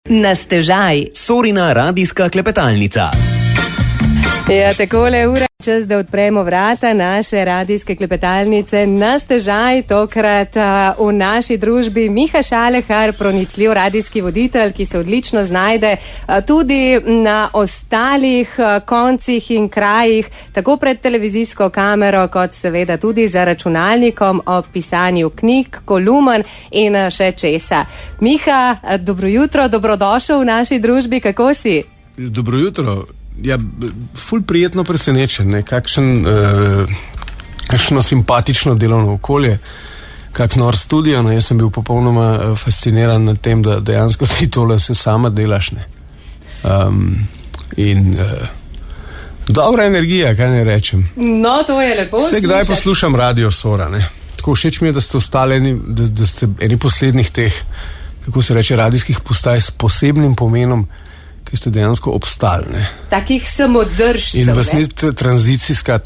Na stežaj. Sorina radijska klepetalnica. Ja, takole ura čas, da odpremo vrata naše radijske klepetalnice. Na stežaj tokrat v naši družbi Miha Šalehar, pronicljiv radijski voditelj, ki se odlično znajde tudi na ostalih koncih in krajih, tako pred televizijsko kamero, kot seveda tudi za računalnikom ob pisanju knjig, kolumn in še česa. Miha, dobro jutro, dobrodošel v naši družbi, kako si? Dobro jutro. Ja, ful prijetno presenečen, ne? Kakšno simpatično delovno okolje, kak nor studio, ne? Jaz sem bil popolnoma fasciniran nad tem, da dejansko ti tole se sama delaš, ne? Dobra energija, kaj ne rečem. No, to je lepo slišati. Vse kdaj poslušam Radio Sora, ne? Tako všeč mi je, da ste ostali da ste eni poslednjih teh, kako se reče, radijskih postaj s posebnim pomenom, ki ste dejansko obstali, ne. Takih samodržcev, in vas ni tranzicijska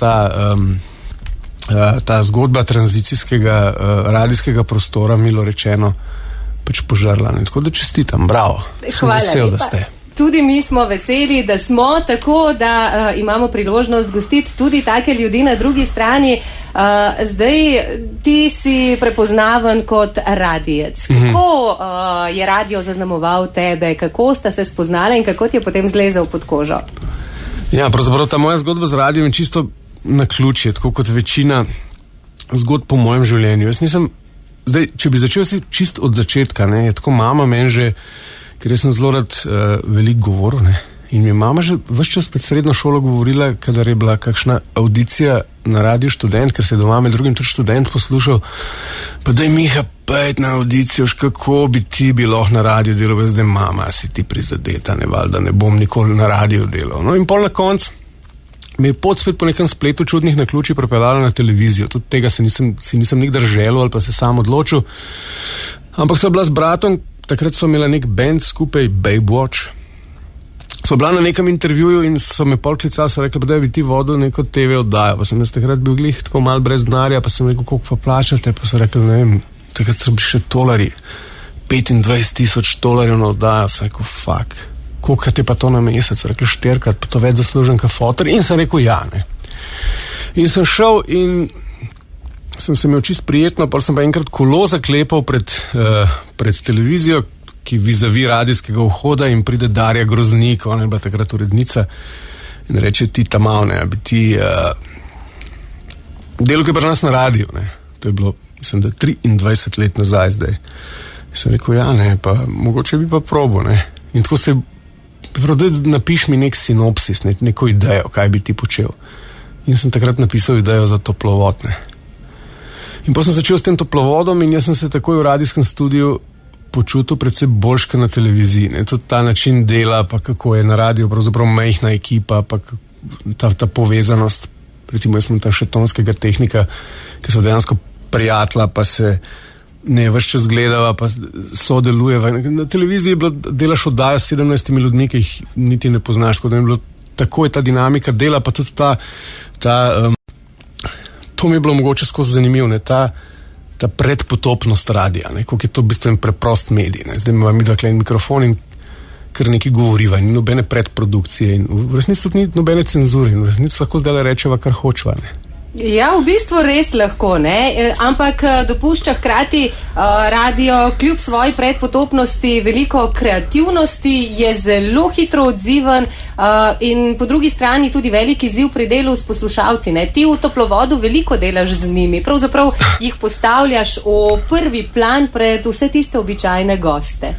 ta zgodba tranzicijskega radijskega prostora, milo rečeno, pač požrla, ne. Tako da čestitam, bravo. Sem vesel, da ste. Tudi mi smo veseli, da smo, tako da imamo priložnost gostiti tudi take ljudi na drugi strani. Zdaj, ti si prepoznaven kot radijec. Kako je radio zaznamoval tebe? Kako sta se spoznala in kako ti je potem zlezel pod kožo? Ja, pravzaprav ta moja zgodba z radijem je čisto naključje, tako kot večina zgodb po mojem življenju. Jaz nisem, zdaj, če bi začel si čist od začetka, ne, je tako mama meni že, ker jaz sem zelo rad veliko govoril, ne. In mi je mama že ves čas pred srednjo šolo govorila, kadar je bila kakšna audicija na Radiu Študent, ker se je doma med drugim tudi študent poslušal, pa daj Miha, pojdi na audicijo, kako bi ti bilo na radiju delal, zdaj mama, si ti prizadeta, ne valjda, ne bom nikoli na radiju delal. No in pol na konc me je pot spet po nekem spletu čudnih naključij pripeljala na televizijo. Tudi tega si nisem nikdar želel ali pa se sam odločil. Ampak sem bila z bratom, takrat smo imela nek band skupaj, Babewatch. Smo bila na nekem intervjuju in so me pol klicali, so rekli, da bi ti vodil neko TV oddajo. Pa sem jaz takrat bil glih tako malo brez denarja, pa sem rekel, koliko pa plačate, pa so rekli, ne vem, takrat so bili še $25,000 na oddajo. Sem rekel, fuck, koliko te pa to na mesec? So rekli, 4-krat, pa to več zaslužen ka fotor. In sem rekel, ja, ne. In sem šel in sem se imel čist prijetno, pa sem pa enkrat kolo zaklepal pred televizijo, ki vizavi radijskega vhoda, in pride Darja Groznik, ona je bila takrat urednica, in reče, ti tamavne, bi ti delo, ki je pri nas na radiju, ne. To je bilo, mislim, da 23 let nazaj zdaj. In sem rekel, ja, ne, pa mogoče bi pa probo, ne. In tako se, napiš mi nek sinopsis, neko idejo, kaj bi ti počel. In sem takrat napisal idejo za toplovod, ne. In potem sem začel s tem toplovodom in jaz sem se takoj v radijskem studiu počutil predvsem boljška na televiziji. Ne? Tudi ta način dela, pa kako je na radiju pravzaprav majhna ekipa, pa ta povezanost, recimo jaz sem tam še tonskega tehnika, ki so dejansko prijatelja, pa se ne veš čas gledava, pa sodelujeva. Na televiziji delaš oddajo s 17 ljudmi, ki jih niti ne poznaš, tako da je bilo takoj ta dinamika dela, pa tudi to mi je bilo mogoče skozi zanimivo, ne, ta predpotopnost radija, ne, koliko je to v bistvu en preprost medij, ne. Zdaj imamo mi dakle en mikrofon in kar nekaj govoriva, in nobene predprodukcije, in v resnici tudi ni nobene cenzure, in v resnici lahko zdaj rečeva, kar hočeva, ne. Ja, v bistvu res lahko, ne, ampak dopušča hkrati radio kljub svoji predpotopnosti veliko kreativnosti, je zelo hitro odziven in po drugi strani tudi velik izziv pri delu s poslušalci, ne. Ti v toplovodu veliko delaš z njimi, pravzaprav jih postavljaš v prvi plan pred vse tiste običajne goste.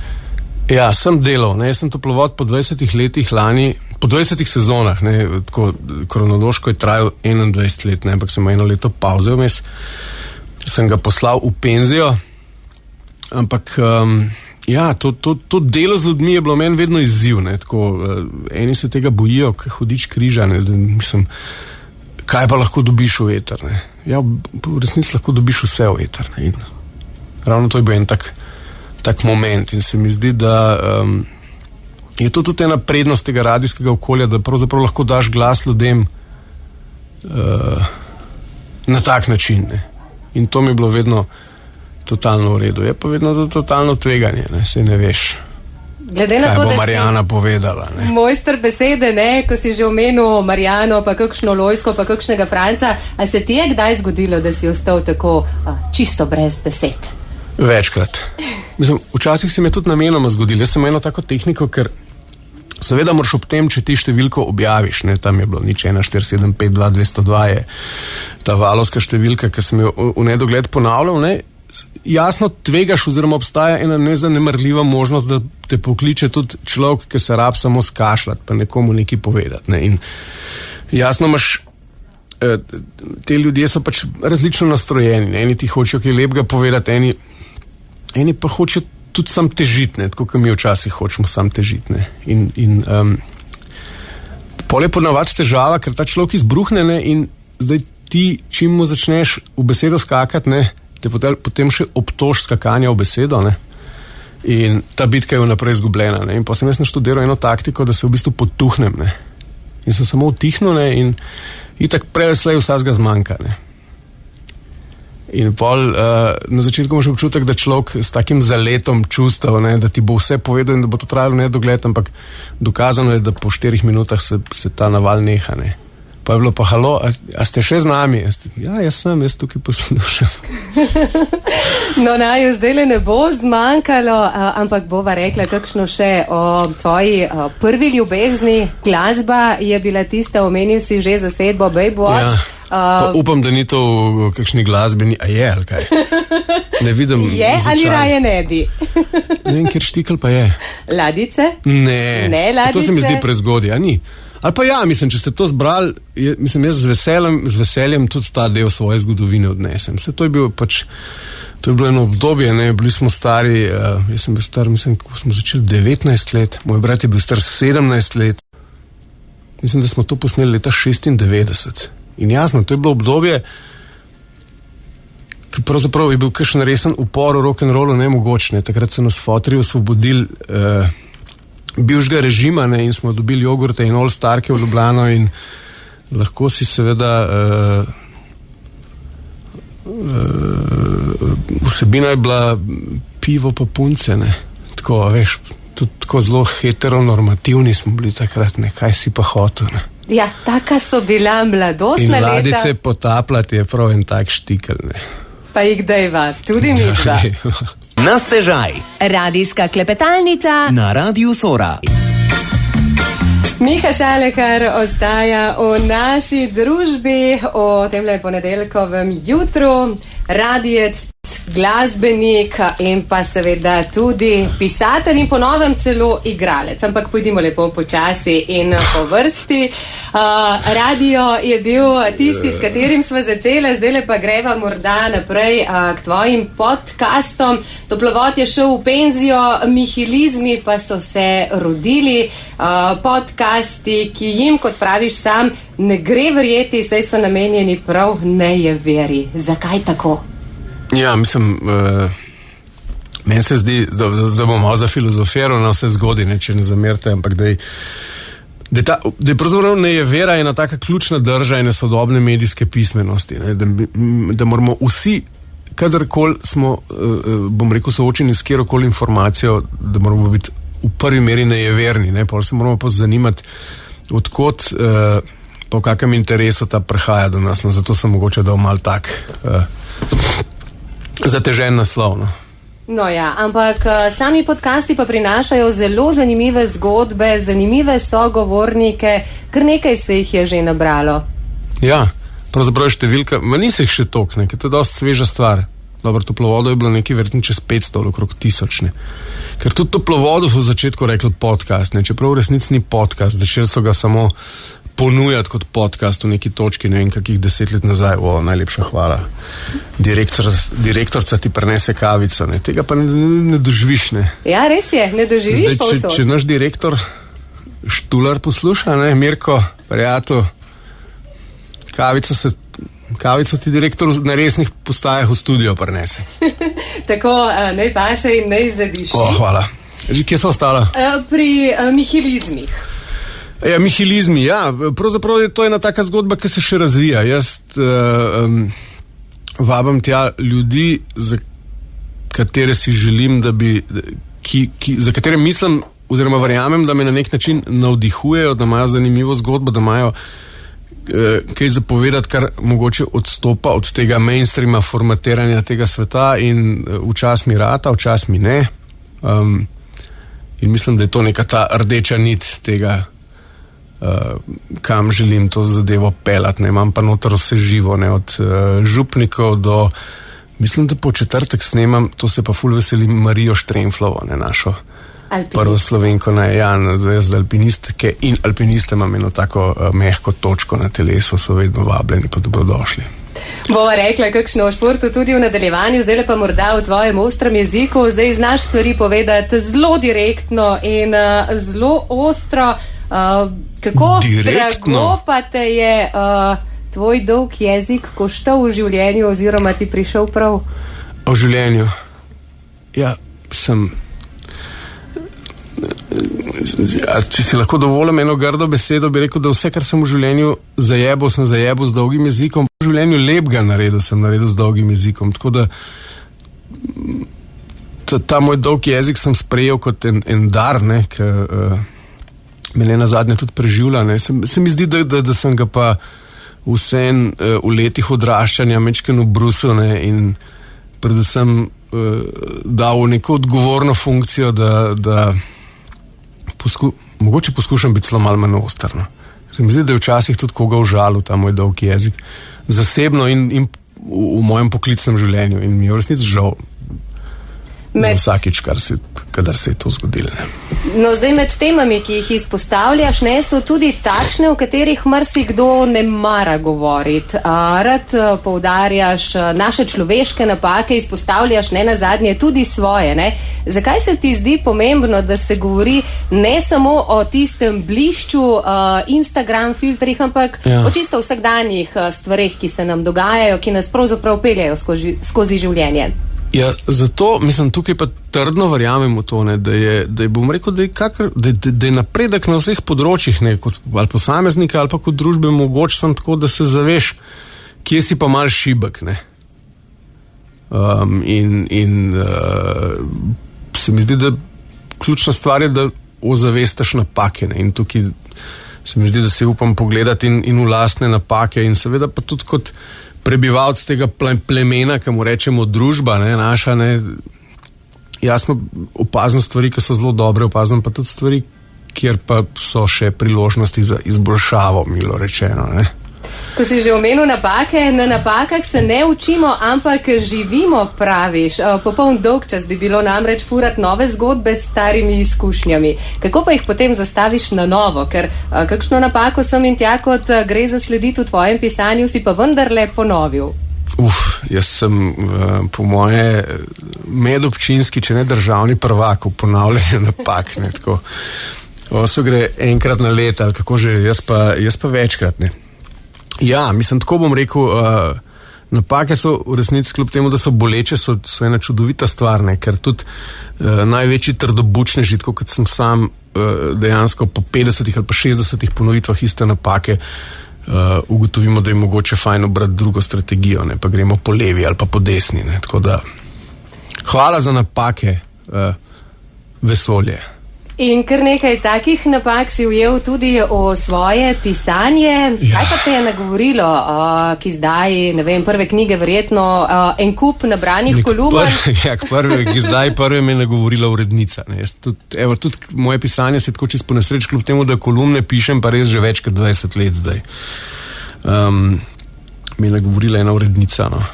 Ja, sem delal, ne, jaz sem toplovod po 20 letih lani, po 20 sezonah, ne, tako kronološko je trajal 21 let, ne, ampak sem eno leto pavze vmes, sem ga poslal v penzijo, ampak ja, to delo z ljudmi je bilo meni vedno izziv, ne, tako, eni se tega bojijo, kaj hudič križa, ne, zdaj mislim, kaj pa lahko dobiš v eter, ne. Ja, v resnici lahko dobiš vse v eter, ne, in ravno to je bil en tak moment in se mi zdi, da je to tudi ena prednost tega radijskega okolja, da pravzaprav lahko daš glas ljudem na tak način, ne. In to mi je bilo vedno totalno v redu. Je pa vedno to totalno tveganje, ne, saj ne veš. Glede na kaj to, bo da Marjana povedala. Ne? Mojster besede, ne, ko si že omenil Marjano, pa kakšno Lojsko, pa kakšnega Franca, a se ti je kdaj zgodilo, da si ostal tako čisto brez besed? Večkrat. Mislim, včasih se mi je tudi namenoma zgodilo. Jaz sem eno tako tehniko, ker seveda moraš ob tem, če ti številko objaviš, ne, tam je bilo 014752202 je ta valovska številka, ki sem jo v nedogled ponavljal, ne, jasno tvegaš oziroma obstaja ena nezanemrljiva možnost, da te pokliče tudi človek, ki se rab samo skašljati, pa nekomu nekaj povedati. Ne. In jasno imaš, te ljudje so pač različno nastrojeni, ne. Eni ti hočejo kaj lepega povedati, eni pa hočejo tudi sam težiti, ne, tako kot mi včasih hočemo sam težiti. Ne. In pol je ponavadi težava, ker ta človek izbruhne, ne, in zdaj ti, čim mu začneš v besedo skakati, ne, te potem še obtož skakanja v besedo, ne, in ta bitka je vnaprej izgubljena, ne, in pa sem jaz naštudiral eno taktiko, da se v bistvu potuhnem, ne, in sem samo utihnil, ne, in itak preveslej vsega zmanjka, ne. In pol na začetku imaš občutek, da človek s takim zaletom čustev, ne, da ti bo vse povedal in da bo to trajalo nedogled, ampak dokazano je, da po 4 minutah se ta naval neha, ne. Pa je bilo pa, halo, a ste še z nami? Ja, jaz tukaj poslušam. No, naju zdaj ne bo zmanjkalo, ampak bova rekla kakšno še o tvoji prvi ljubezni. Glasba je bila tista, omenil si že zasedbo Baywatch. Ja. Upam, da ni to v kakšni glasbeni, a je, ali kaj? Ne vidim. Je ali raje ne bi? Ne vem, kjer štikl pa je. Ladice? Ne, ladice. To se mi zdi prezgodaj, a ni? Ali pa ja, mislim, če ste to zbrali, mislim, jaz z veseljem tudi ta del svoje zgodovine odnesem. To je bilo eno obdobje, ne, bili smo stari, jaz sem bil star, mislim, ko smo začeli 19 let, moj brat je bil star 17 let. Mislim, da smo to posneli leta 96. In jasno, to je bilo obdobje, ki pravzaprav je bil kakšen resen upor v rock'n'rollu nemogočne. Takrat so nas fotri osvobodili bivšega režima, ne, in smo dobili jogurte in All Starke v Ljubljano in lahko si seveda vsebina je bila pivo pa punce, ne. Tako, veš, tudi tako zelo heteronormativni smo bili takrat, ne, kaj si pa hotel, ne. Ja, taka so bila mladostna leta. In Ladice potapljati je prav en tak štikel, ne. Pa jih dejva, tudi mi dva. Na stežaj. Radijska klepetalnica Na Radiu Sora. Miha Šalekar ostaja v naši družbi o temle ponedeljkovem jutru. Radijec, glasbenik in pa seveda tudi pisatelj in po novem celo igralec. Ampak pojdimo lepo počasi in po vrsti. Radio je bil tisti, s katerim sva začela, zdaj pa greva morda naprej k tvojim podcastom. Toplovod je šel v penzijo, Mihilizmi pa so se rodili. Podcasti, ki jim, kot praviš sam, ne gre verjeti, saj so namenjeni prav nejeveri. Zakaj tako? Ja, mislim, meni se zdi, da bom malo zafilozofiral na vse zgodine, če ne zamerite, ampak da je pravzaprav nejevera ena taka ključna drža ene sodobne medijske pismenosti, ne, da moramo vsi, kadarkoli smo, bom rekel, soočeni s kjerokoli informacijo, da moramo biti v prvi meri nejeverni, ne, pa se moramo pa zanimati, odkot po kakem interesu ta prihaja do nas, no, zato sem mogoče dal mal tak zatežen naslov, no. No ja, ampak sami podcasti pa prinašajo zelo zanimive zgodbe, zanimive sogovornike, kar nekaj se jih je že nabralo. Ja, pravzaprav je številka, nisi jih še toliko, ne, ker to je dosti sveža stvar. Dobro, toplovodov je bilo nekaj verjetno čez 500, okrog 1000, ne. Ker tudi toplovodov so v začetku rekli podcast, ne, čeprav v resnici ni podcast, začeli so ga samo ponujati kot podcast v neki točki, ne vem, kakih 10 let nazaj. Najlepša hvala. Direktorca ti prenese kavico, ne. Tega pa ne doživiš, ne. Ja, res je, ne doživiš povsod. Če naš direktor Štular posluša, ne, Mirko, prijatelj, kavico ti direktor na resnih postajah v studio prenese. Tako, naj paše in naj zadiši. Hvala. Kje so ostala? Pri Mihilizmih. Ja, Mihilizmi, ja. Pravzaprav je to ena taka zgodba, ki se še razvija. Jaz vabam tja ljudi, za katere si želim, da bi, za katere mislim, oziroma verjamem, da me na nek način navdihujejo, da imajo zanimivo zgodbo, da imajo kaj zapovedati, kar mogoče odstopa od tega mainstreama formatiranja tega sveta in včas mi rata, včas mi ne. In mislim, da je to neka ta rdeča nit tega, kam želim to zadevo pelati. Imam pa noter vse živo, ne, od župnikov do, mislim, da po četrtek snemam, to se pa ful veselim, Marijo Štremflovo, ne, našo prvo Slovenko, z alpinistke in alpiniste imam eno tako mehko točko na telesu, so vedno vabljeni, pa dobrodošli. Bova rekla, kakšno o športu tudi v nadaljevanju, zdaj pa morda v tvojem ostrem jeziku, zdaj znaš stvari povedati zelo direktno in zelo ostro. Kako drago pa te je tvoj dolg jezik koštal v življenju oziroma ti prišel prav? O življenju? Ja, sem... Če si lahko dovolim eno grdo besedo, bi rekel, da vse, kar sem v življenju zajebil, sem zajebil z dolgim jezikom. V življenju lepega sem naredil z dolgim jezikom. Tako da ta moj dolg jezik sem sprejel kot en dar, ne, ki me le nazadnje tudi preživlja. Ne. Se mi zdi, da sem ga pa vsem v letih odraščanja mečkeno brusil, ne, in predvsem dal v neko odgovorno funkcijo, da mogoče poskušam biti zelo malo manj ostrno. Se mi zdi, da je včasih tudi koga užalil ta moj dolg jezik. Zasebno in v mojem poklicnem življenju. In mi je v resnici žal za vsakič, kadar se je to zgodilo. Ne. No, zdaj med temami, ki jih izpostavljaš, ne, so tudi takšne, o katerih marsikdo ne mara govoriti. Rad poudarjaš naše človeške napake, izpostavljaš ne nazadnje tudi svoje. Ne. Zakaj se ti zdi pomembno, da se govori ne samo o tistem blišču Instagram filtrih, ampak o čisto vsakdanjih stvareh, ki se nam dogajajo, ki nas pravzaprav peljajo skozi življenje? Ja, zato, mislim, tukaj pa trdno verjamem v to, ne, da je bom rekel, da je napredek na vseh področjih, ne, kot ali posameznika ali pa kot družbe mogoč sem tako, da se zaveš, kje si pa malo šibek, ne. Se mi zdi, da ključna stvar je, da ozavestaš napake, ne, in tukaj se mi zdi, da se upam pogledati in v lastne napake in seveda pa tudi kot prebivalc tega plemena, ki mu rečemo družba, ne, naša, ne, jasno opazim stvari, ki so zelo dobre, opazim pa tudi stvari, kjer pa so še priložnosti za izboljšavo, milo rečeno, ne. Ko si že omenil napake, na napakah se ne učimo, ampak živimo, praviš. Popoln dolg čas bi bilo namreč furati nove zgodbe s starimi izkušnjami. Kako pa jih potem zastaviš na novo? Ker kakšno napako sem in tja, kot gre zaslediti v tvojem pisanju, si pa vendarle ponovil. Jaz sem po moje medobčinski, če ne državni prvak v ponavljanju napak, ne, tako. Oso gre enkrat na leto, ali kako že, jaz pa večkrat, ne. Ja, mislim, tako bom rekel, napake so v resnici, kljub temu, da so boleče, so ena čudovita stvar, ne, ker tudi največji trdobučneži, tako kot sem sam dejansko po 50 ali pa 60 ponovitvah iste napake, ugotovimo, da je mogoče fajn obrati drugo strategijo, ne, pa gremo po levi ali pa po desni, ne, tako da hvala za napake, vesolje. In kar nekaj takih napak si ujel tudi v svoje pisanje. Ja. Kaj pa te je nagovorilo, ki zdaj, ne vem, prve knjige verjetno, en kup nabranih kolumn? Prve me je nagovorila urednica. Ne. Tudi moje pisanje se tako čisto po nesreč, kljub temu, da kolumne pišem, pa res že več kot 20 let zdaj. Me je nagovorila ena urednica, no.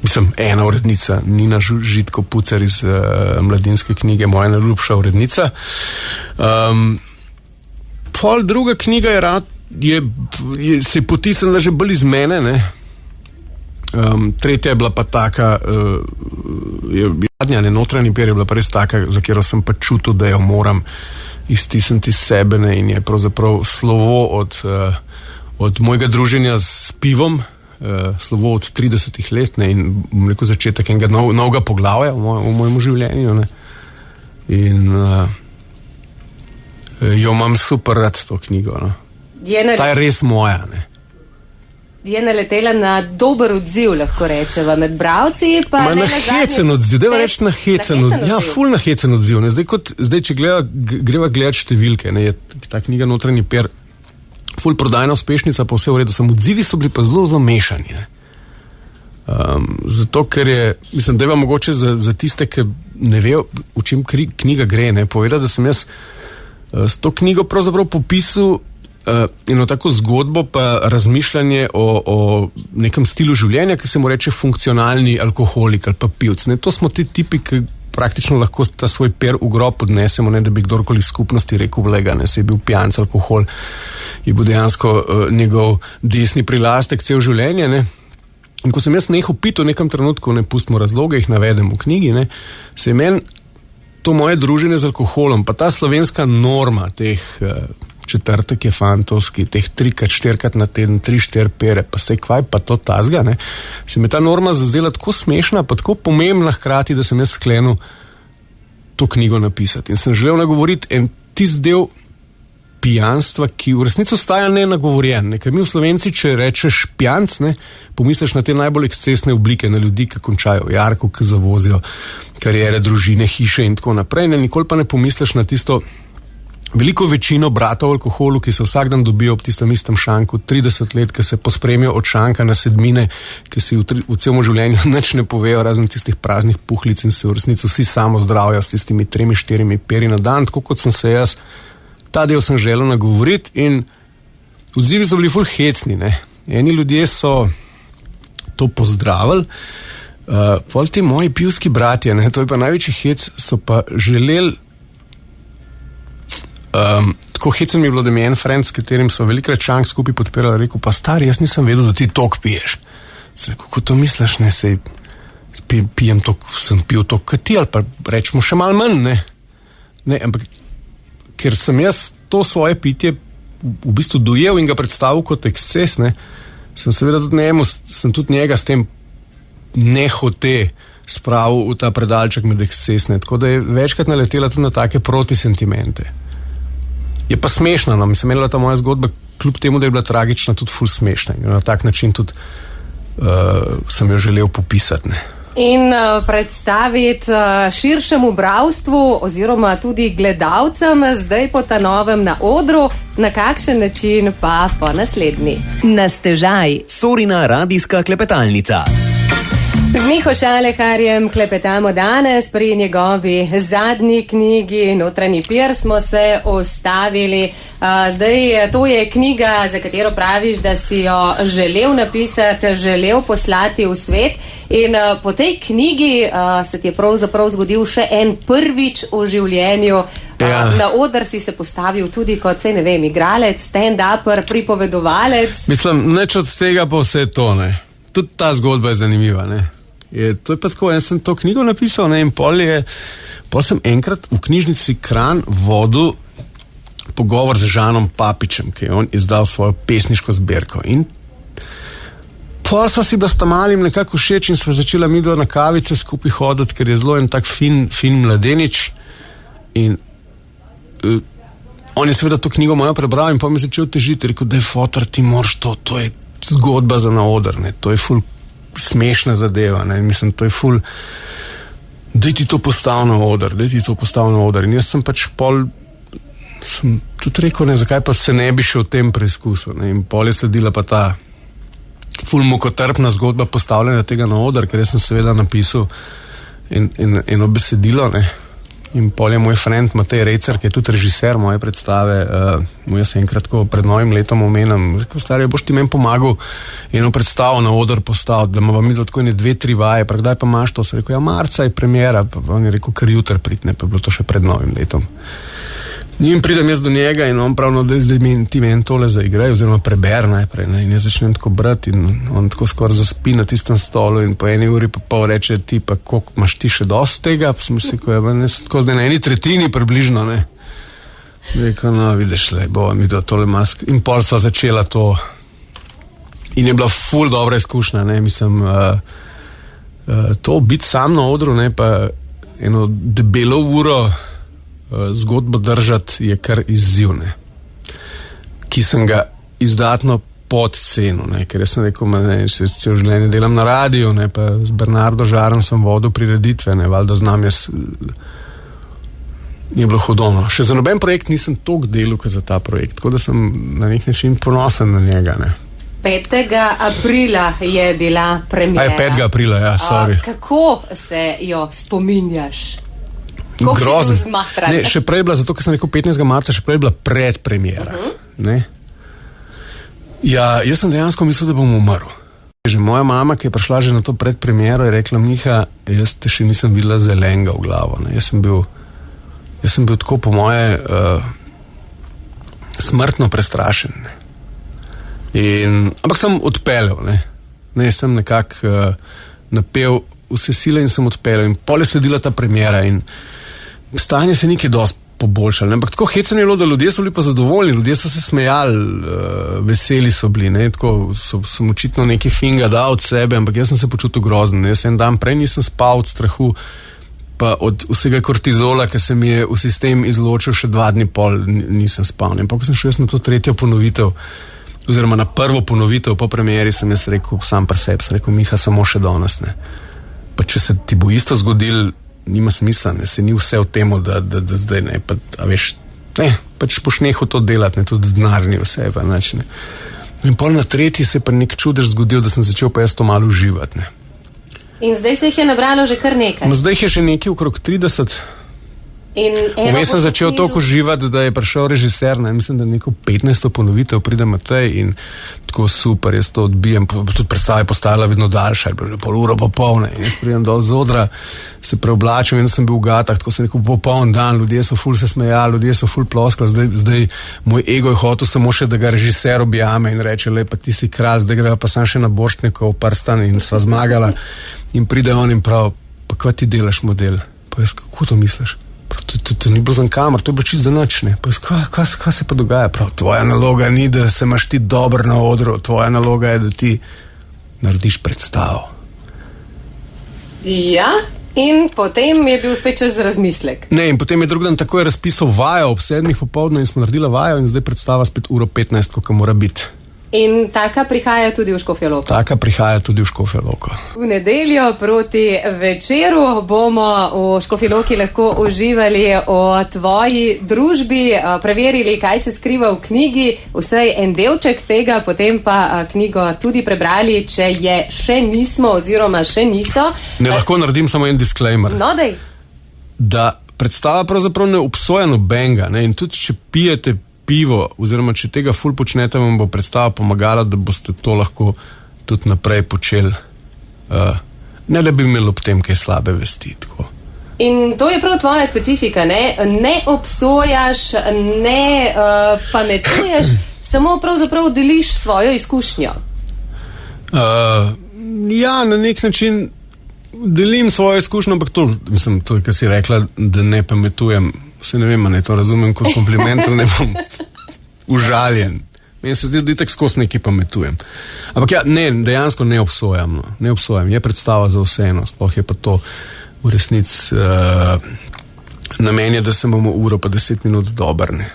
Mislim, ena urednica, Nina Žitko Pucer iz Mladinske knjige, moja najljubša urednica. Pol druga knjiga se je potisnila že bolj iz mene, ne. Tretja je bila pa taka, Notranji per je bila pa res taka, za katero sem pa čutil, da jo moram iztisniti iz sebe, ne, in je pravzaprav slovo od mojega druženja s pivom, slovo od 30 let, ne, in bom rekel začetek enega novega poglavja v mojem življenju, ne. In jo imam super rad, to knjigo, no. Ta je res moja, ne. je naletela na dober odziv, lahko rečeva, med bravci. Pa na hecen odziv, dajva reči na hecen odziv. Ja, ful na hecen odziv. Ne? Zdaj, če greva gledati številke, ne, je ta knjiga Notranji per ful prodajna uspešnica, pa vse v redu, samo odzivi so bili pa zelo, zelo mešani. Ne? Zato, ker je, mislim, da je mogoče za tiste, ki ne vejo, v čem knjiga gre, ne, povedati, da sem jaz s to knjigo pravzaprav popisal eno tako zgodbo pa razmišljanje o nekem stilu življenja, ki se mu reče funkcionalni alkoholik ali pa pivc. Ne? To smo ti tipi, ki praktično lahko ta svoj per v grob odnesemo, ne da bi kdorkoli skupnosti rekel vlega, ne, se je bil pijanc, alkohol, je bil dejansko njegov desni prilastek cel življenje, ne. In ko sem jaz nehal piti v nekem trenutku, ne pustimo razloge, jih navedem v knjigi, ne, se je meni to moje druženje z alkoholom, pa ta slovenska norma teh četrtek je fantovski, teh 3-4 na teden, 3-4 pere, pa sej kvaj, pa to tazga, ne, se mi ta norma zazdela tako smešna, pa tako pomembna hkrati, da sem jaz sklenil to knjigo napisati. In sem želel nagovoriti en tist del pijanstva, ki v resnici ostaja nenagovorjen. Ker mi v Slovenci, če rečeš pijanc, ne, pomisliš na te najbolj ekscesne oblike, na ljudi, ki končajo v jarku, ki zavozijo karijere, družine, hiše in tako naprej. Ne, nikoli pa ne pomisliš na tisto veliko večino bratov v alkoholu, ki se vsak dan dobijo ob tistem istem šanku, 30 let, ki se pospremijo od šanka na sedmine, ki si v celom življenju nič ne povejo, razen tistih praznih puhlic in se v resnici vsi samo zdravijo s tistimi 3-4 peri na dan, tako kot sem se jaz. Ta del sem želel nagovoriti in odzivi so bili ful hecni. Ne? Eni ljudje so to pozdravili, pol ti moji pivski bratje, ne? To je pa največji hec, so pa želeli, tako hecen mi je bilo, da mi je en friend, s katerim so velikrat šank skupaj podpirali, rekel, pa stari, jaz nisem vedel, da ti tok piješ. Se rekel, kako to misliš, ne, sej pijem tok, sem pil tok kot ti, ali pa rečemo še malo manj, ne. Ne, ampak ker sem jaz to svoje pitje v bistvu dojel in ga predstavil kot eksces, ne, sem seveda tudi njega s tem nehote spravil v ta predalček med ekscesne, tako da je večkrat naletela tudi na take protisentimente. Je pa smešna, no, mislim, imela ta moja zgodba, kljub temu, da je bila tragična, tudi ful smešna. In na tak način tudi sem jo želel popisati, ne. In predstaviti širšemu bralstvu oziroma tudi gledalcem zdaj po ta novem na odru, na kakšen način pa po naslednji. Na stežaj. Sorina radijska klepetalnica. Z Miho Šaleharjem klepetamo danes pri njegovi zadnji knjigi Notranji per smo se ustavili. Zdaj, to je knjiga, za katero praviš, da si jo želel napisati, želel poslati v svet. In po tej knjigi se ti je pravzaprav zgodil še en prvič v življenju. Ja. Na oder si se postavil tudi kot, ne vem, igralec, stand-upper, pripovedovalec. Mislim, nič od tega pa vse to, ne. Tudi ta zgodba je zanimiva, ne. To je pa tako, jaz sem to knjigo napisal, ne, in pol sem enkrat v knjižnici Kranj vodil pogovor z Žanom Papičem, ki je on izdal svojo pesniško zbirko. In pol sva si bila s Tamalim nekako všeč in sva začela midva na kavice skupaj hoditi, ker je zelo en tak fin mladenič. In on je seveda to knjigo mojo prebral in pa mi začel težiti, rekel, da je fotor, ti moraš to je zgodba za na oder, ne, to je ful smešna zadeva, ne, mislim, to je ful, daj ti to postav na oder, in jaz sem pač sem tudi rekel, ne, zakaj pa se ne bi še v tem preizkusil, ne, in pol je sledila pa ta ful mukotrpna zgodba postavljanja tega na oder, ker jaz sem seveda napisal eno besedilo, ne, in pol je moj friend Matej Recer, ki je tudi režiser moje predstave, mu jaz enkrat pred novim letom omenim, rekel, stari, boš ti meni pomagal eno predstavo na oder postaviti, da ima mi tako 2-3 vaje, pa kdaj pa imaš to? Se rekel, ja, marca je premiera, pa on je rekel, kar jutri pridne, pa je bilo to še pred novim letom. In pridem jaz do njega in on pravno, da zdaj ti meni tole zaigraj, oziroma preber najprej, ne, in jaz začnem tako brati in on tako skoraj zaspi na tistem stolu in po 1 uri pa pol reče, ti pa koliko imaš ti še dosti tega, pa sem si rekel, ja, tako zdaj na 1/3 približno, ne. Rekel, no, vidiš, bo mi do tole mask in pol sva začela to in je bila ful dobra izkušnja, ne, mislim, to biti sam na odru, ne, pa eno debelo uro zgodbo držati je kar izziv, ne, ki sem ga izdatno podcenu, ne, ker jaz sem rekel, se cel življenje delam na radiju, ne, pa z Bernardo Žarom sem vodil prireditve, ne, valjda znam jaz, ni bilo hudono. Še za noben projekt nisem toliko delal, kot za ta projekt, tako da sem na nek način ponosen na njega, ne. 5. aprila je bila premiera. 5. aprila, ja, sorry. Kako se jo spominjaš? Grozno. Ne, še prej je bila, zato ker sem rekel 15. marca, še prej je bila predpremiera. Ne? Ja, jaz sem dejansko mislil, da bom umrl. Že moja mama, ki je prišla že na to predpremiero, je rekla, Miha, jaz te še nisem videla zelenega v glavo. Ne? Jaz sem bil tako po moje smrtno prestrašen. Ampak sem odpeljal. Ne, sem nekako napel vse sile in sem odpeljal. In pol je sledila ta premiera in stanje se nekaj dosti poboljšalo. Ampak tako hecno je bilo, da ljudje so bili pa zadovoljni, ljudje so se smejali, veseli so bili. Ne? Tako sem očitno nekaj finga dal od sebe, ampak jaz sem se počutil grozen. Jaz en dan prej nisem spal od strahu, pa od vsega kortizola, ki se mi je v sistem izločil, še 2 dni pol nisem spal. In pa ko sem šel jaz na to 3. ponovitev, oziroma na prvo ponovitev po premieri, sem jaz rekel sam pri sebi, sem rekel, Miha, samo še danes, ne. Pa če se ti bo isto zgodil, nima smisla, ne, se ni vse v temu, da zdaj ne, pa, a veš, ne, pač boš nehal to delati, ne, tudi denar ni vse, pa znači, ne. In pol na 3. se pa nek čudež zgodil, da sem začel pa jaz to malo uživati, ne. In zdaj se jih je nabralo že kar nekaj. Zdaj jih je še nekaj okrog 30. Vmes sem začel toliko uživati, da je prišel režiser, ne, mislim, da neko 15. ponovitev pride Matej in tako super, jaz to odbijem, tudi predstava je postajala vedno daljša, je bilo že pol uro popolne in jaz pridem dol z odra, se preoblačim in sem bil v gatah, tako sem rekel, popoln dan, ljudje so ful se smejali, ljudje so ful ploskali, zdaj moj ego je hotel samo še, da ga režiser objame in reče, lepa, ti si kralj, zdaj greva pa sam še na Borštnikov prstan in sva zmagala in pride on in prav, pa kva ti delaš model? Pa jaz, kako to misliš? To ni bilo za kamer, to je bilo čisto za nič, ne. Kaj se pa dogaja? Prav, tvoja naloga ni, da se imaš ti dober na odru, tvoja naloga je, da ti narediš predstavo. Ja, in potem je bil spet čas za razmislek. Ne, in potem je drug dan takoj razpisal vajo ob 7. popoldne in smo naredila vajo in zdaj predstava spet 1:15, koliko mora biti. In taka prihaja tudi v Škofjo Loko. Taka prihaja tudi v Škofjo Loko. V nedeljo proti večeru bomo v Škofji Loki lahko uživali o tvoji družbi, preverili, kaj se skriva v knjigi, vsaj en delček tega, potem pa knjigo tudi prebrali, če je še nismo oziroma še niso. Ne, lahko naredim samo en disclaimer. No, dej. Da predstava pravzaprav ne obsoja nobenega, ne, in tudi če pijete pivo, oziroma če tega ful počnete, vam bo predstava pomagala, da boste to lahko tudi naprej počeli. Ne da bi imeli ob tem kaj slabe vesti. Tako. In to je prav tvoja specifika, ne? Ne obsojaš, ne pametuješ, samo pravzaprav deliš svojo izkušnjo. Ja, na nek način delim svojo izkušnjo, ampak to, mislim, to, kar si rekla, da ne pametujem, se ne vem, ne to razumem kot kompliment, ne bom užaljen. Meni se zdi, da itak skozi nekaj pametujem. Ampak ja, ne, dejansko ne obsojam. No. Ne obsojam. Je predstava za vseeno, sploh je pa to v resnici namen je, da se bomo uro pa 10 minut dobrne.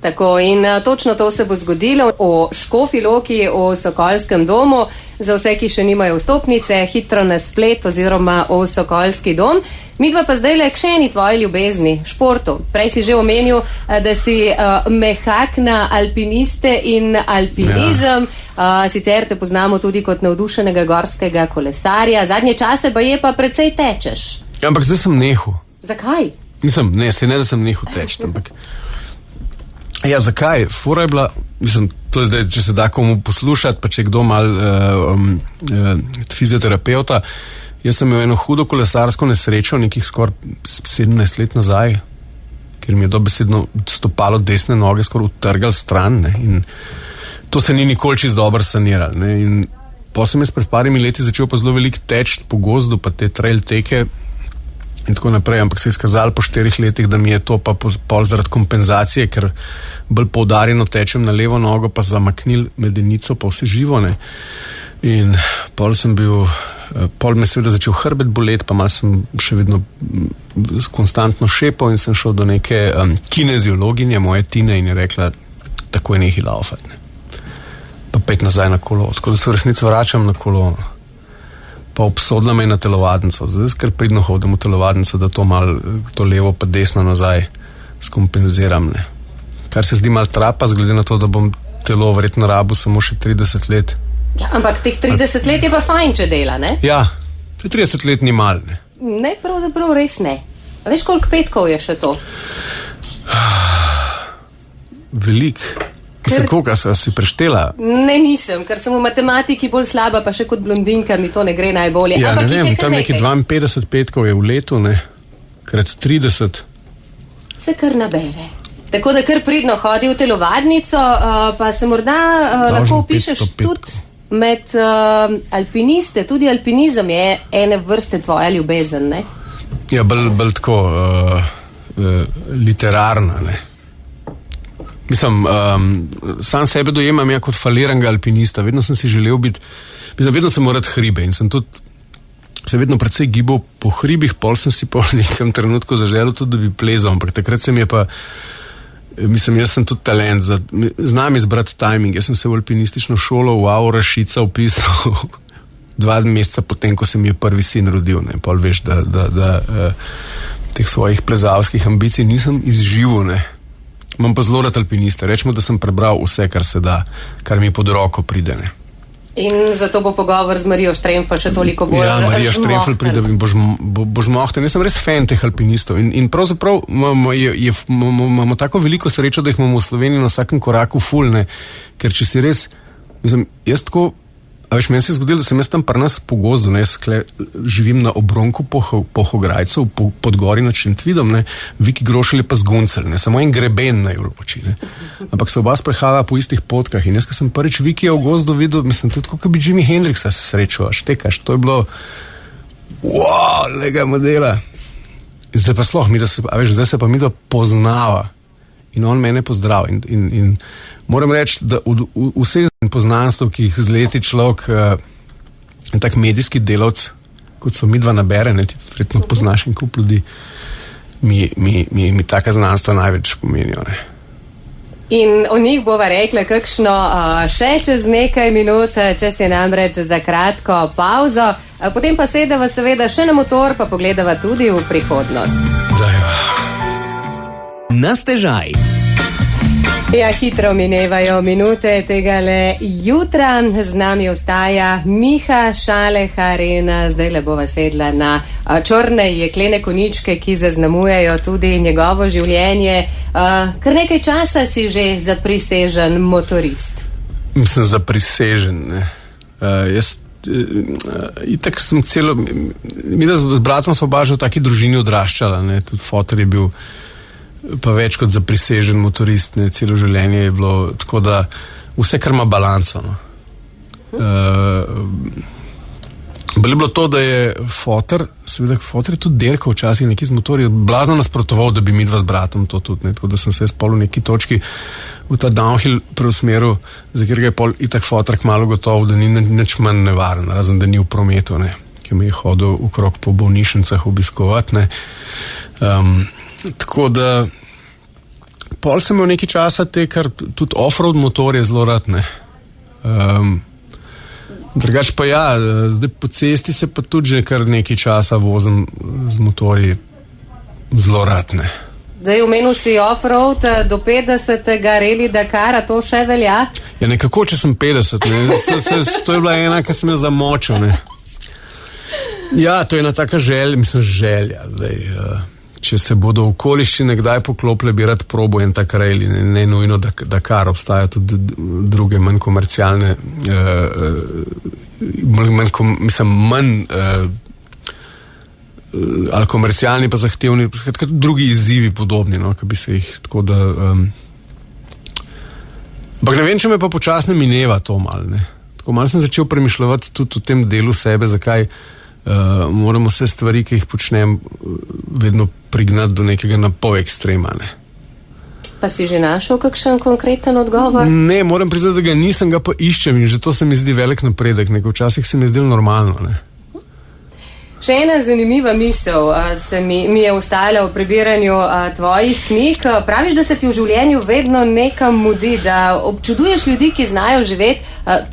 Tako, in točno to se bo zgodilo v Škofji Loki, v Sokolskem domu. Za vse, ki še nimajo vstopnice, hitro na splet oziroma v Sokolski dom. Midva pa zdaj le k še eni tvoji ljubezni, športu. Prej si že omenil, da si mehak na alpiniste in alpinizem. Ja. Sicer te poznamo tudi kot navdušenega gorskega kolesarja. Zadnje čase pa je pa precej tečeš. Ja, ampak zdaj sem nehal. Zakaj? Mislim, ne, se ne, da sem nehal teči, ampak ja, zakaj? Fora je bila, mislim, to je zdaj, če se da komu poslušati, pa če kdo mal fizioterapeuta, jaz sem imel eno hudo kolesarsko nesrečo, nekih skoraj 17 let nazaj, ker mi je dobesedno stopalo desne noge skoraj utrgal stran, ne, in to se ni nikoli čisto dobro saniralo, ne, in potem sem jaz pred parimi leti začel pa zelo veliko teči po gozdu, pa te trail teke in tako naprej, ampak se je izkazalo po 4 letih, da mi je to pa pol zaradi kompenzacije, ker bolj poudarjeno tečem na levo nogo, pa zamaknil medenico, pa vse živo, ne. In pol me seveda začel hrbet boleti, pa malo sem še vedno konstantno šepal in sem šel do neke kineziologinje, moje Tine, in je rekla, tako je nehi laufat, ne. Pa pet nazaj na kolo, tako da se v resnici vračam na kolo. Pa obsodila me na telovadnico. Zdaj ker pridno hodim v telovadnico, da to levo pa desno nazaj skompenziram, ne. Kar se zdi malo trapa, glede na to, da bom telo verjetno rabil samo še 30 let. Ja, ampak teh 30 let je pa fajn, če dela, ne? Ja, 30 let ni mal, ne. Ne, pravzaprav res ne. A veš, koliko petkov je še to? Velik. Koga si preštela? Ne, nisem, ker sem v matematiki bolj slaba, pa še kot blondinka mi to ne gre najbolje. Ja, ampak ne vem, tam neki 52 petkov je v letu, ne, krat 30. Se kar nabere. Tako da kar pridno hodi v telovadnico, pa se morda lahko upišeš tudi med alpiniste. Tudi alpinizem je ene vrste tvoja ljubezen, ne? Ja, bolj tako literarna, ne. Mislim, sam sebe dojemam kot faliranga alpinista. Vedno sem si želel biti, vedno sem moral hribe in sem tudi se vedno precej gibal po hribih, pol sem si po nekem trenutku zaželel tudi, da bi plezal, ampak takrat se mi je pa, jaz sem tudi talent, znam izbrati timing. Jaz sem se v alpinistično šolo v Rašica upisal 2 meseca potem, ko se mi je prvi sin rodil, ne, pol veš, da teh svojih plezalskih ambicij nisem izživel, ne. Imam pa zelo rad alpiniste. Rečemo, da sem prebral vse, kar se da, kar mi pod roko pride, ne. In zato bo pogovor z Marijo Štremfelj še toliko bolj žmohten. Ja, Marija Štremfelj pride in bo žmohten. Jaz sem res fan teh alpinistov in pravzaprav imamo tako veliko srečo, da jih imamo v Sloveniji na vsakem koraku ful, ne. Ker če si res, jaz tako, a veš, meni se je zgodilo, da sem jaz tam pri nas po gozdu, ne, jaz živim na obronku Pohograjcev, pod gori nad Šentvidom, ne, Viki Grošelj je pa zguncelj, ne, samo en greben naj vroči, ne. Ampak se oba sprehajala po istih potkah in jaz, ko sem prvič Vikija v gozdu videl, mislim, tudi kot bi Jimi Hendrixa srečal, štekaš, to je bilo lega modela. In zdaj pa sloh, zdaj se pa mi da poznava in on mene pozdrav in moram reči, da vseh poznanstv, ki jih z leti človek en tak medijski delavc, kot so midva nabere, ne, ti verjetno poznaš in kup ljudi, mi taka znanstva največ pomenijo, ne. In o njih bova rekla kakšno še čez nekaj minut, če si namreč za kratko pauzo, potem pa sedeva seveda še na motor, pa pogledava tudi v prihodnost. Na stežaj. Ja, hitro minevajo minute tegale jutra. Z nami ostaja Miha Šalehar in zdaj le bova sedla na črne jeklene koničke, ki zaznamujejo tudi njegovo življenje. Kar nekaj časa si že zaprisežen motorist. Mislim, zaprisežen, ne. Jaz itak sem mi da z bratom smo baš v taki družini odraščala, ne. Tudi foter je bil pa več kot zaprisežen motorist, ne, celo življenje je bilo, tako da vse, kar ima balanco, no. Bilo je bilo to, da je foter je tudi derkal včasih neki z motorji, blazno nasprotoval, da bi midva z bratom to tudi, ne, tako da sem se spol v neki točki v ta downhill preusmeril, za kjer ga je pol itak foter kmalu gotov, da ni nič manj nevaren, razen da ni v prometu, ne, ki mi je hodil okrog po bolnišnicah obiskovati, ne. Tako da pol sem imel nekaj časa kar tudi off-road motorje zelo rad, ne. Drugač pa ja, zdaj po cesti se pa tudi že kar nekaj časa vozim z motorji zelo rad, ne. Zdaj omenil si off-road do 50. Rally Dakara, to še velja? Ja, nekako, če sem 50, ne. To je bila ena, ki sem jo zamočil, ne. Ja, to je ena taka želja, zdaj, če se bodo okoliščine kdaj poklopile, bi rad probo en tak rally, ne nujno Dakar, obstaja tudi druge manj komercialne, manj ali komercialni pa zahtevni, drugi izzivi podobni, no, ki bi se jih tako da ampak ne vem, če me pa počasno mineva to malo, ne. Tako malo sem začel premišljati tudi v tem delu sebe, zakaj moramo vse stvari, ki jih počnem, vedno prignati do nekega napol ekstrema, ne. Pa si že našel kakšen konkreten odgovor? Ne, moram priznati, da ga nisem, ga pa iščem in že to se mi zdi velik napredek, nekaj včasih se mi zdi normalno, ne. Še ena zanimiva misel mi je ostala v prebiranju tvojih knjig. Praviš, da se ti v življenju vedno nekam mudi, da občuduješ ljudi, ki znajo živeti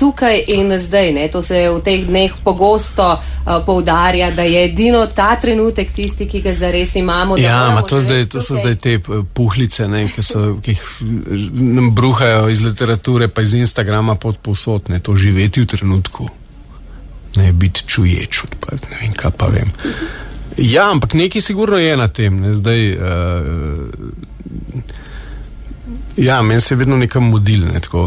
tukaj in zdaj. Ne? To se v teh dneh pogosto poudarja, da je edino ta trenutek tisti, ki ga zares imamo. To so zdaj te puhlice, ne, ki jih nam bruhajo iz literature pa iz Instagrama povsod, ne, to živeti v trenutku. Ne, biti čuječ odprt, ne vem, kaj pa vem. Ja, ampak nekaj sigurno je na tem, ne, zdaj meni se je vedno nekam mudil, ne, tako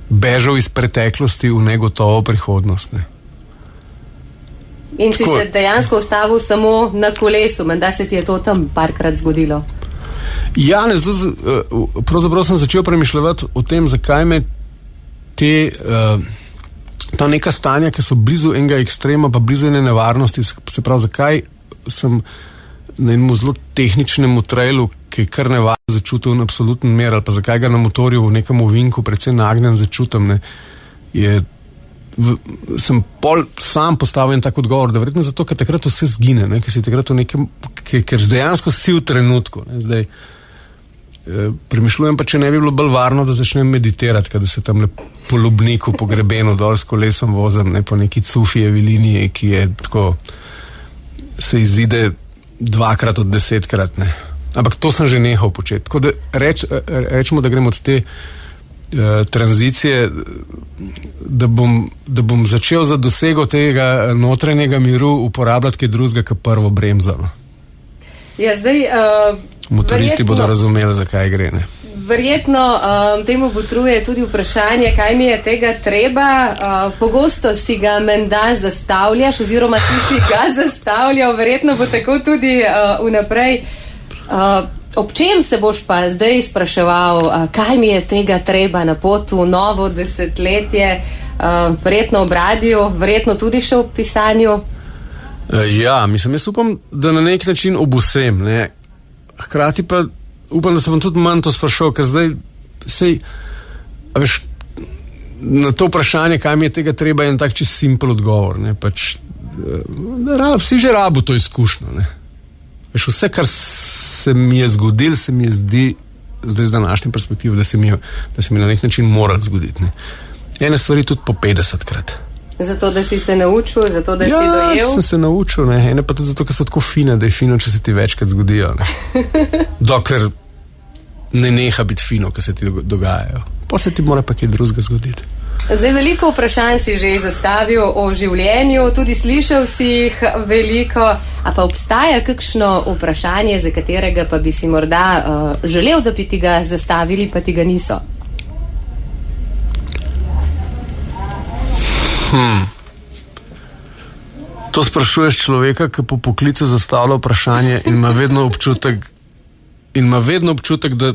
bežal iz preteklosti v negotovo prihodnost, ne. In si se dejansko ustavil samo na kolesu, menda se ti je to tam parkrat zgodilo? Ja, ne, pravzaprav sem začel premišljati o tem, zakaj me ta neka stanja, ki so blizu enega ekstrema, pa blizu ene nevarnosti, se pravi, zakaj sem na enem zelo tehničnem trailu, ki je kar nevarno začutil in absoluten mer, ali pa zakaj ga na motorju v nekem ovinku predvsem nagnjen začutim, ne, sem pol sam postavil en tak odgovor, da verjetno zato, ker takrat vse zgine, ne, ker si takrat v nekem, ker dejansko si v trenutku, ne, zdaj premišljujem pa, če ne bi bilo bolj varno, da začnem meditirati, kada se tam po Lubniku, po grebenu dol s kolesom vozim, ne, po neki Cufijevi liniji, ki je tako, se izide 2x od 10x, ne. Ampak to sem že nehal početi. Tako da rečemo, da gremo od te tranzicije, da bom začel za dosego tega notranjega miru uporabljati kaj drugega, kot prvo bremzo. Ja, zdaj motoristi bodo razumeli, zakaj gre, ne. Verjetno temu botruje tudi vprašanje, kaj mi je tega treba. Pogosto si ga menda zastavljaš, oziroma si ga zastavljal, verjetno bo tako tudi vnaprej. Ob čem se boš pa zdaj spraševal, kaj mi je tega treba na potu v novo desetletje, verjetno ob radiju, verjetno tudi še ob pisanju? Ja, mislim, jaz upam, da na nek način ob vsem, ne. Hkrati pa upam, da se bom tudi manj to sprašal, ker zdaj veš, na to vprašanje, kaj mi je tega treba, je en tak čist simpel odgovor, ne, pač si že rabu to izkušnjo, ne. Veš, vse, kar se mi je zgodil, se mi je zdi zdaj z današnje perspektive, da se mi na nek način moral zgoditi, ne. Ene stvari tudi po 50krat. Zato, da si se naučil, zato, da si dojel? Ja, sem se naučil, ne. Ene pa tudi zato, ker so tako fine, da je fino, če se ti večkrat zgodijo, ne. Dokler ne neha biti fino, ker se ti dogajajo. Pa se ti mora pa kaj drugega zgoditi. Zdaj, veliko vprašanj si že zastavil o življenju, tudi slišal si jih veliko, a pa obstaja kakšno vprašanje, za katerega pa bi si morda želel, da bi ti ga zastavili, pa ti ga niso? To sprašuješ človeka, ki po poklicu zastavlja vprašanje in ima vedno občutek, da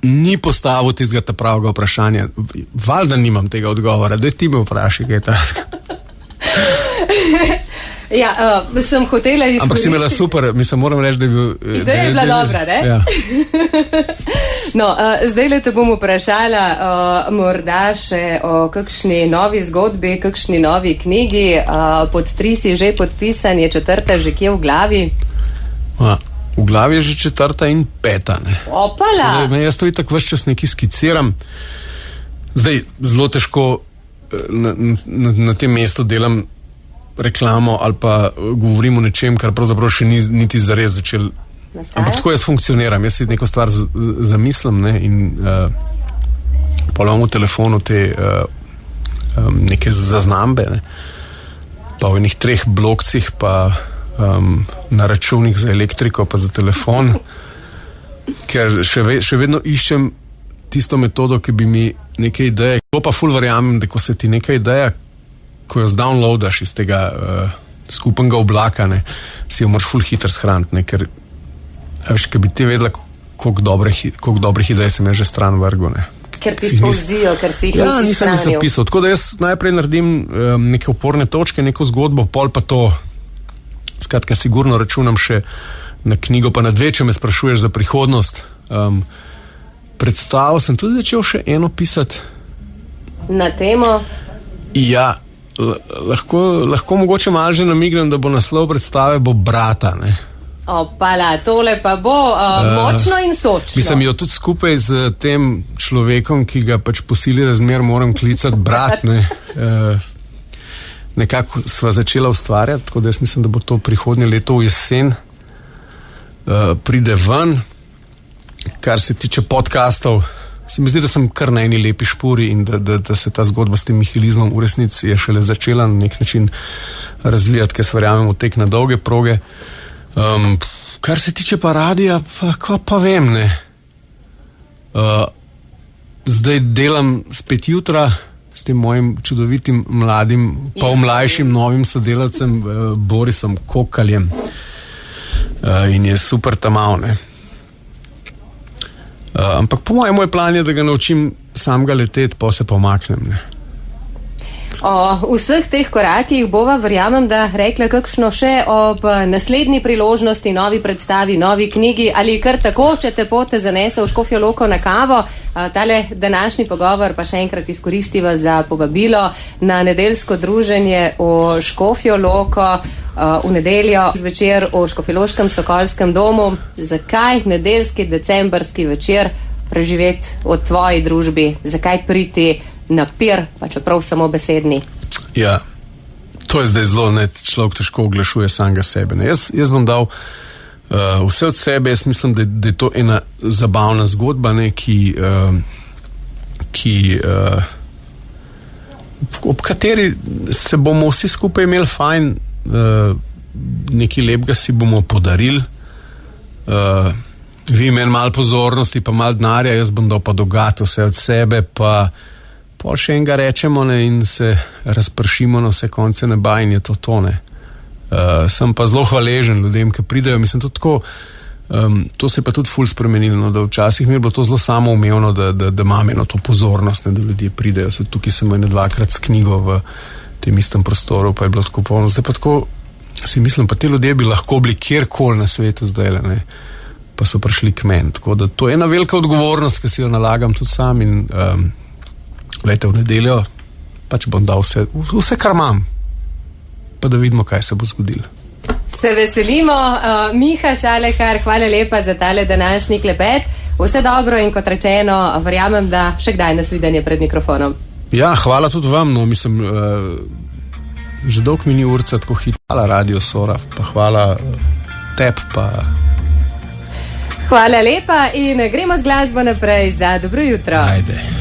ni postavil tistega ta pravega vprašanja. Valjda nimam tega odgovora, da ti me vprašaj, kaj je taska. Ja, sem hotela izkoristiti. Ampak si imela super, mislim, moram reči, da je bil... Da je bila dobra, ne? Ja. No, zdaj le te bom vprašala morda še o kakšni novi zgodbi, kakšni novi knjigi. Pod 3 si že podpisan, je 4. že kje v glavi? V glavi je že 4. in 5. ne. Opala! Jaz to itak ves čas nekaj skiciram. Zdaj, zelo težko na tem mestu delam reklamo ali pa govorim o nečem, kar pravzaprav še ni niti zares začel. Ampak tako jaz funkcioniram. Jaz si neko stvar zamislim, ne, in polovim v telefonu te neke zaznambe, ne, pa v enih 3 blokcih, pa na računih za elektriko, pa za telefon, ker še vedno iščem tisto metodo, ki bi mi neke ideje, to pa ful verjamem, da ko se ti neka ideja, ko jo zdownloadaš iz tega skupnega oblaka, ne, si jo moraš ful hitro shraniti, ne, ker veš, ker bi ti vedela, koliko dobrih idej sem že stran vrgel, ne. Ker ti spolzijo, ker si jih nisi shranil. Ja, nisem jih zapisal, tako da jaz najprej naredim neke oporne točke, neko zgodbo, pol pa to, skratka, sigurno računam še na knjigo, pa na 2, če me sprašuješ za prihodnost. Predstavo sem tudi začel še eno pisati. Na temo? Ja, lahko mogoče malo že namignem, da bo naslov predstave bo Brata, ne. Opala, tole pa bo močno in sočno. Mislim, jo tudi skupaj z tem človekom, ki ga pač po sili razmer moram klicati brat, ne. Nekako sva začela ustvarjati, tako da jaz mislim, da bo to prihodnje leto v jesen pride ven. Kar se tiče podcastov, se mi zdi, da sem kar na eni lepi špuri in da se ta zgodba s tem nihilizmom v resnici je šele začela na nek način razvijati, ker verjamem v tek na dolge proge. Kar se tiče pa radija, pa vem, ne. Zdaj delam spet jutra s tem mojim čudovitim mladim, pol mlajšim novim sodelavcem Borisom Kokaljem. In je super tamal, ne. Ampak po mojem moj plan je, da ga naučim samega leteti, pa se pomaknem, ne. O vseh teh korakih bova, verjamem, da rekla kakšno še ob naslednji priložnosti, novi predstavi, novi knjigi ali kar tako, če te pote zanese v Škofjo Loko na kavo. Tale današnji pogovor pa še enkrat izkoristiva za povabilo na nedeljsko druženje v Škofjo Loko v nedeljo zvečer v Škofjeloškem Sokolskem domu. Zakaj nedeljski decembrski večer preživeti v tvoji družbi? Zakaj priti na pir, pa čeprav samo besedni? Ja, to je zdaj zelo, ne, človek težko oglašuje samega sebe. Ne. Jaz bom dal vse od sebe, jaz mislim, da je to ena zabavna zgodba, ne, ob kateri se bomo vsi skupaj imeli fajn, nekaj lepega si bomo podarili, vi meni malo pozornosti, pa malo denarja, jaz bom dal pa dogat vse od sebe, pa pol še enega rečemo, ne, in se razpršimo na vse konce neba in je to tone. Sem pa zelo hvaležen ljudem, ki pridejo, mislim tudi tako, to se je pa tudi ful spremenilo, no, da včasih mi je bilo to zelo samoumevno, da imam eno to pozornost, ne, da ljudje pridejo. Tukaj sem ene dvakrat s knjigo v tem istem prostoru, pa je bilo tako polno. Zdaj pa tako, si mislim, pa te ljudje bi lahko bili kjerkoli na svetu zdaj, ne, pa so prišli k meni. Tako da to je ena velika odgovornost, ki si jo nalagam tudi sam in lejte, v nedeljo pač bom dal vse, kar imam, pa da vidimo, kaj se bo zgodilo. Se veselimo. Miha Šalehar, hvala lepa za tale današnji klepet. Vse dobro in kot rečeno, verjamem, da še kdaj nasvidenje pred mikrofonom. Ja, hvala tudi vam, no, mislim, že dolgo mi ni urca tako hitala Radio Sora, pa hvala tep, pa... Hvala lepa in gremo z glasbo naprej za dobro jutro. Ajde.